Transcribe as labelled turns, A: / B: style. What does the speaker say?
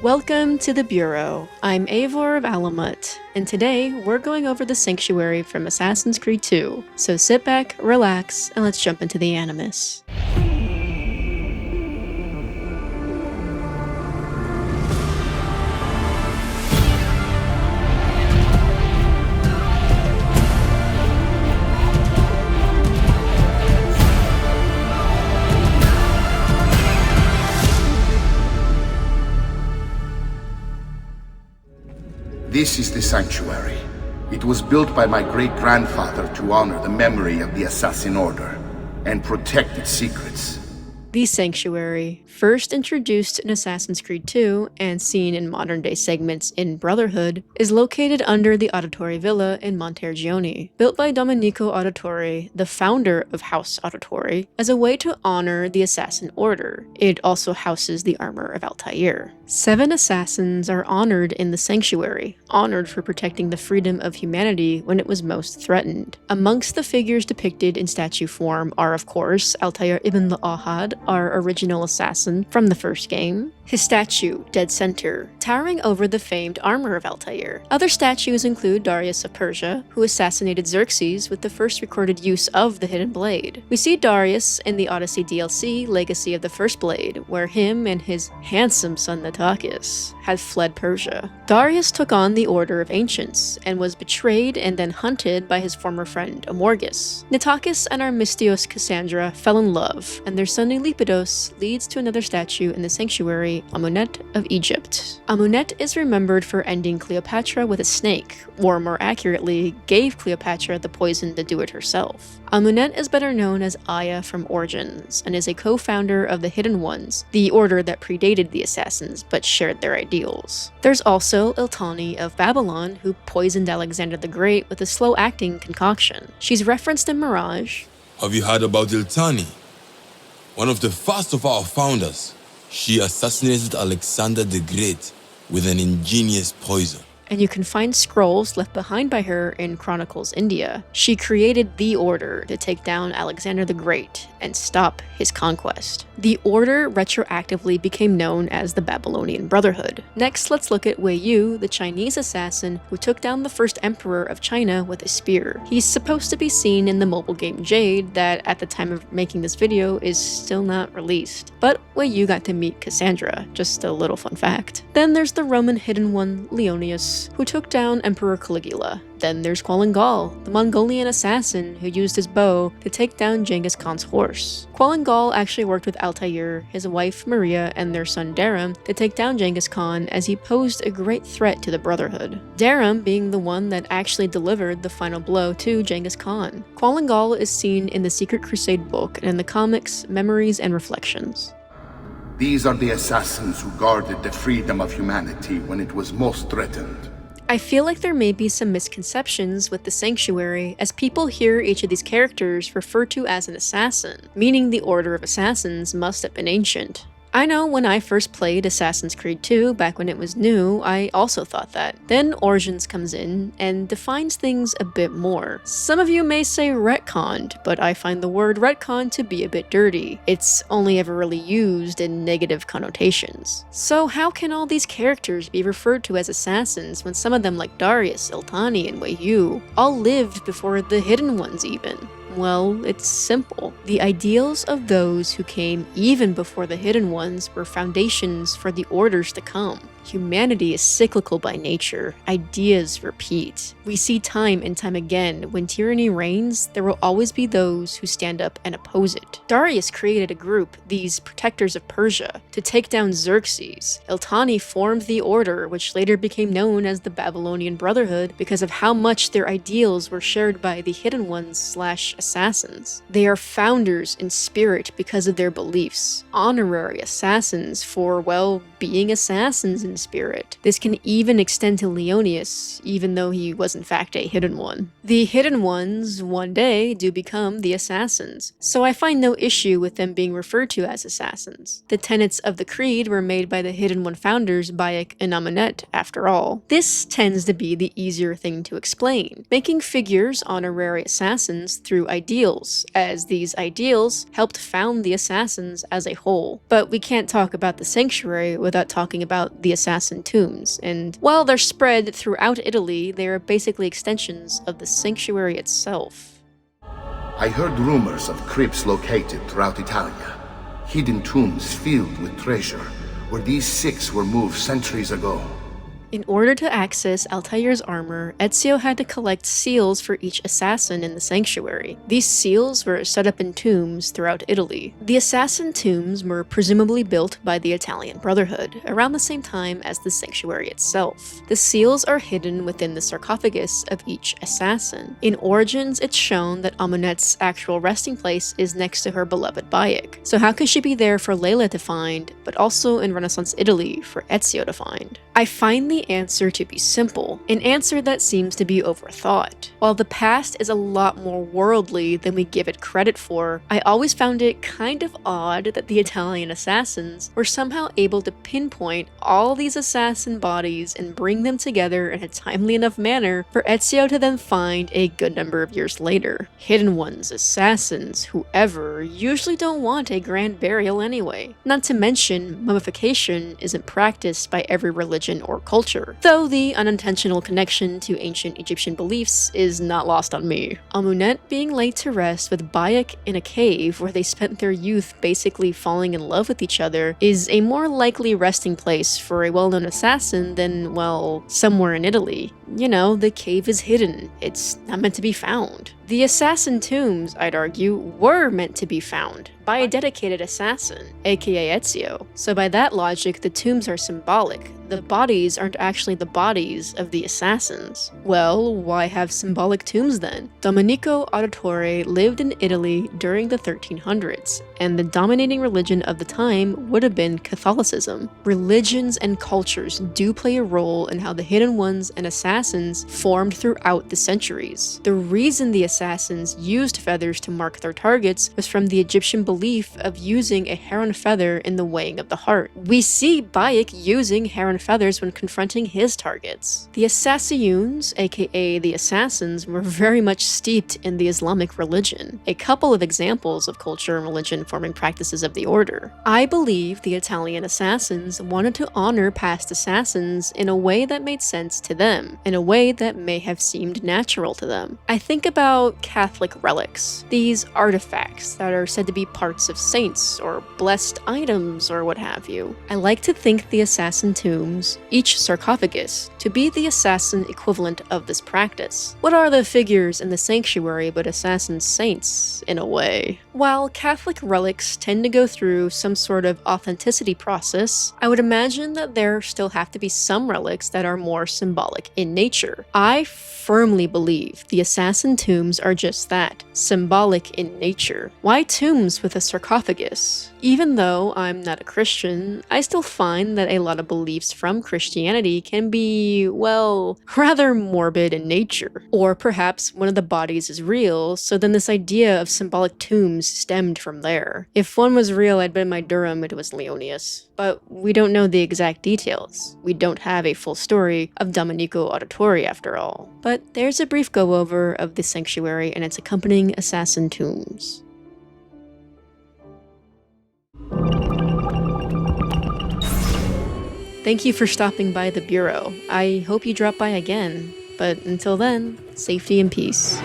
A: Welcome to the Bureau. I'm Eivor of Alamut, and today we're going over the Sanctuary from Assassin's Creed 2. So sit back, relax, and let's jump into the Animus.
B: This is the Sanctuary. It was built by my great-grandfather to honor the memory of the Assassin Order and protect its secrets.
A: The Sanctuary, first introduced in Assassin's Creed 2 and seen in modern-day segments in Brotherhood, is located under the Auditore Villa in Montergioni, built by Domenico Auditore, the founder of House Auditore, as a way to honor the Assassin Order. It also houses the armor of Altair. 7 assassins are honored in the Sanctuary, honored for protecting the freedom of humanity when it was most threatened. Amongst the figures depicted in statue form are, of course, Altair ibn al-Ahad, our original assassin from the first game, his statue, dead center, towering over the famed armor of Altair. Other statues include Darius of Persia, who assassinated Xerxes with the first recorded use of the Hidden Blade. We see Darius in the Odyssey DLC, Legacy of the First Blade, where him and his handsome son Nitocris had fled Persia. Darius took on the Order of Ancients, and was betrayed and then hunted by his former friend Amorgus. Nitocris and Armistios Cassandra fell in love, and their son Elepidus leads to another statue in the Sanctuary, Amunet of Egypt. Amunet is remembered for ending Cleopatra with a snake, or more accurately, gave Cleopatra the poison to do it herself. Amunet is better known as Aya from Origins, and is a co-founder of the Hidden Ones, the order that predated the Assassins but shared their ideals. There's also Iltani of Babylon, who poisoned Alexander the Great with a slow-acting concoction. She's referenced in Mirage.
C: Have you heard about Iltani? One of the first of our founders. She assassinated Alexander the Great with an ingenious poison.
A: And you can find scrolls left behind by her in Chronicles India. She created the Order to take down Alexander the Great and stop his conquest. The Order retroactively became known as the Babylonian Brotherhood. Next, let's look at Wei Yu, the Chinese assassin who took down the first emperor of China with a spear. He's supposed to be seen in the mobile game Jade that, at the time of making this video, is still not released. But Wei Yu got to meet Cassandra, just a little fun fact. Then there's the Roman hidden one, Leonius, who took down Emperor Caligula. Then there's Kualin Gal, the Mongolian assassin who used his bow to take down Genghis Khan's horse. Kualin Gal actually worked with Altair, his wife Maria, and their son Daram to take down Genghis Khan, as he posed a great threat to the Brotherhood. Daram being the one that actually delivered the final blow to Genghis Khan. Kualin Gal is seen in the Secret Crusade book and in the comics Memories and Reflections.
B: These are the assassins who guarded the freedom of humanity when it was most threatened.
A: I feel like there may be some misconceptions with the Sanctuary, as people hear each of these characters referred to as an assassin, meaning the Order of Assassins must have been ancient. I know when I first played Assassin's Creed 2 back when it was new, I also thought that. Then Origins comes in and defines things a bit more. Some of you may say retconned, but I find the word retcon to be a bit dirty. It's only ever really used in negative connotations. So how can all these characters be referred to as assassins when some of them, like Darius, Iltani, and Wei Yu, all lived before the Hidden Ones even? Well, it's simple. The ideals of those who came even before the Hidden Ones were foundations for the orders to come. Humanity is cyclical by nature. Ideas repeat. We see time and time again, when tyranny reigns, there will always be those who stand up and oppose it. Darius created a group, these Protectors of Persia, to take down Xerxes. Iltani formed the Order, which later became known as the Babylonian Brotherhood because of how much their ideals were shared by the Hidden Ones / assassins. They are founders in spirit because of their beliefs. Honorary assassins for, well, being assassins in spirit. This can even extend to Leonius, even though he was in fact a hidden one. The hidden ones, one day, do become the assassins, so I find no issue with them being referred to as assassins. The tenets of the creed were made by the hidden one founders, Bayek and Amunet, after all. This tends to be the easier thing to explain, making figures honorary assassins through ideals, as these ideals helped found the assassins as a whole. But we can't talk about the Sanctuary without talking about the assassin tombs, and while they're spread throughout Italy, they are basically extensions of the sanctuary itself.
B: I heard rumors of crypts located throughout Italia, hidden tombs filled with treasure, where these six were moved centuries ago.
A: In order to access Altair's armor, Ezio had to collect seals for each assassin in the sanctuary. These seals were set up in tombs throughout Italy. The assassin tombs were presumably built by the Italian Brotherhood, around the same time as the sanctuary itself. The seals are hidden within the sarcophagus of each assassin. In Origins, it's shown that Amunet's actual resting place is next to her beloved Bayek. So how could she be there for Layla to find, but also in Renaissance Italy for Ezio to find? I find the answer to be simple, an answer that seems to be overthought. While the past is a lot more worldly than we give it credit for, I always found it kind of odd that the Italian assassins were somehow able to pinpoint all these assassin bodies and bring them together in a timely enough manner for Ezio to then find a good number of years later. Hidden Ones, assassins, whoever, usually don't want a grand burial anyway. Not to mention, mummification isn't practiced by every religion or culture, though the unintentional connection to ancient Egyptian beliefs is not lost on me. Amunet being laid to rest with Bayek in a cave where they spent their youth basically falling in love with each other is a more likely resting place for a well-known assassin than, well, somewhere in Italy. You know, the cave is hidden. It's not meant to be found. The assassin tombs, I'd argue, were meant to be found by a dedicated assassin, aka Ezio. So by that logic, the tombs are symbolic. The bodies aren't actually the bodies of the assassins. Well, why have symbolic tombs then? Domenico Auditore lived in Italy during the 1300s, and the dominating religion of the time would have been Catholicism. Religions and cultures do play a role in how the Hidden Ones and assassins formed throughout the centuries. The reason the assassins used feathers to mark their targets was from the Egyptian belief of using a heron feather in the weighing of the heart. We see Bayek using heron feathers when confronting his targets. The Assassiyuns, aka the assassins, were very much steeped in the Islamic religion, a couple of examples of culture and religion forming practices of the order. I believe the Italian assassins wanted to honor past assassins in a way that made sense to them, in a way that may have seemed natural to them. I think about Catholic relics, these artifacts that are said to be parts of saints or blessed items or what have you. I like to think the assassin tombs, each sarcophagus, to be the assassin equivalent of this practice. What are the figures in the sanctuary but assassin saints, in a way? While Catholic relics tend to go through some sort of authenticity process, I would imagine that there still have to be some relics that are more symbolic in nature. I firmly believe the assassin tombs are just that, symbolic in nature. Why tombs with a sarcophagus? Even though I'm not a Christian, I still find that a lot of beliefs from Christianity can be, well, rather morbid in nature. Or perhaps one of the bodies is real, so then this idea of symbolic tombs stemmed from there. If one was real, I'd bet my Durham it was Leonius. But we don't know the exact details. We don't have a full story of Domenico Auditore after all. But there's a brief go-over of the sanctuary and its accompanying assassin tombs. Thank you for stopping by the Bureau. I hope you drop by again. But until then, safety and peace.